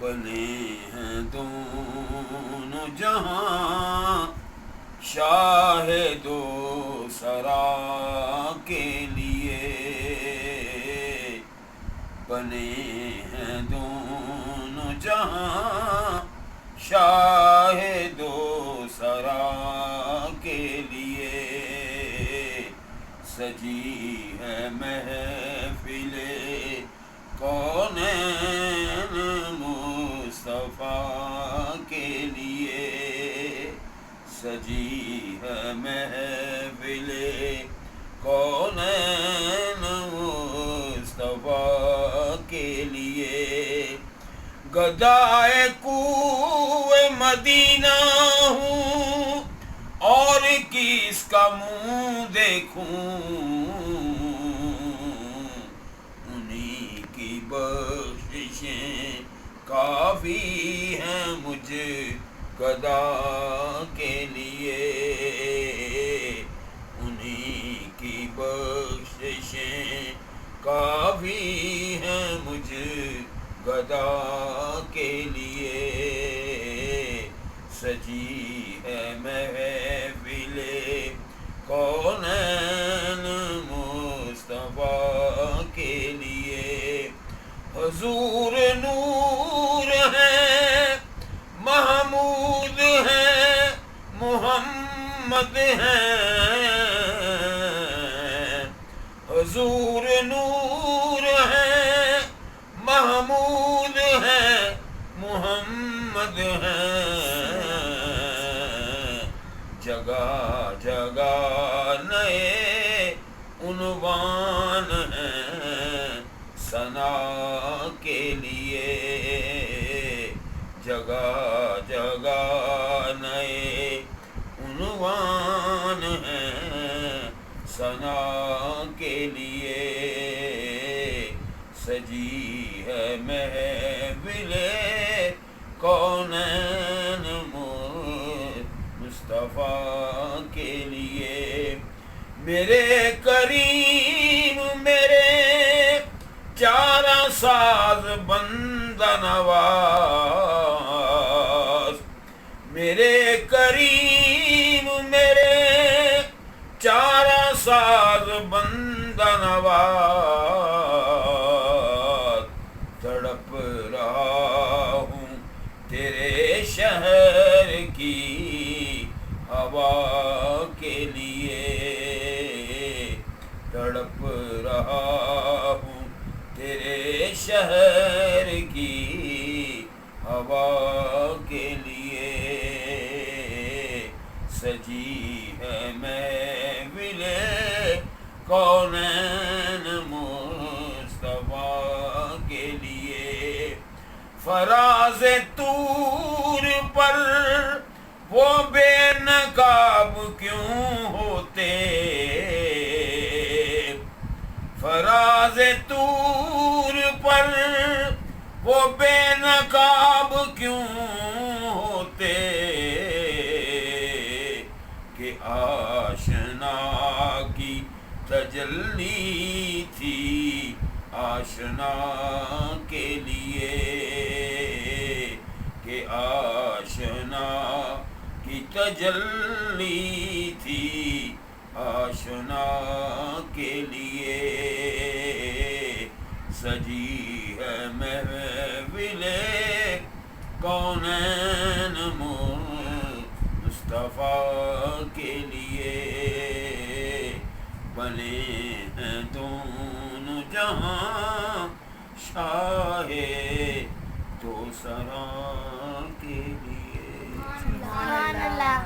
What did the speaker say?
بنے ہیں دونوں جہاں شاہ دو سرا کے لیے، بنے ہیں دونوں جہاں شاہ دو سرا کے لیے، سجی ہے محفل کونین مصطفیٰ کے لیے، سجی ہے محفل کونین مصطفیٰ کے لیے، گدائے کوہ مدینہ ہوں اور کس کا منہ دیکھوں، انہی کی بخششیں کافی ہیں مجھ گدا کے لیے، انہی کی بخششیں کافی ہیں مجھ گدا کے لیے، سجی ہے محفل کونین مصطفیٰ کے لیے، حضور نور ہے محمود ہے محمد ہے، حضور نور ہے محمود ہے محمد ہے، جگہ جگہ نئے عنوان ہیں ثنا کے لیے، جگہ جگہ نئے عنوان ہیں ثنا کے لیے، سجی ہے محفل کونین مصطفیٰ کے لیے، میرے کریم میرے چارہ ساز بندہ نواز، میرے کریم میرے چارہ ساز بندہ نواز، تڑپ رہا ہوں تیرے شہر کی ہوا کے لیے، تڑپ رہا ہوں تیرے شہر کی ہوا کے لیے، سجی ہے محفل کونین مصطفیٰ کے لیے، فراز طور پر وہ بے نقاب کیوں ہوتے، فراز طور پر وہ بے نقاب کیوں ہوتے، کہ آشنا کی تجلی تھی آشنا کے لیے، کہ آشنا کی تجلی تھی آشنا کے لیے، سجی ہے محفل کونین مصطفیٰ کے لیے، بنے ہیں دونوں جہاں شاہ دو سرا کے لیے، سبحان اللہ۔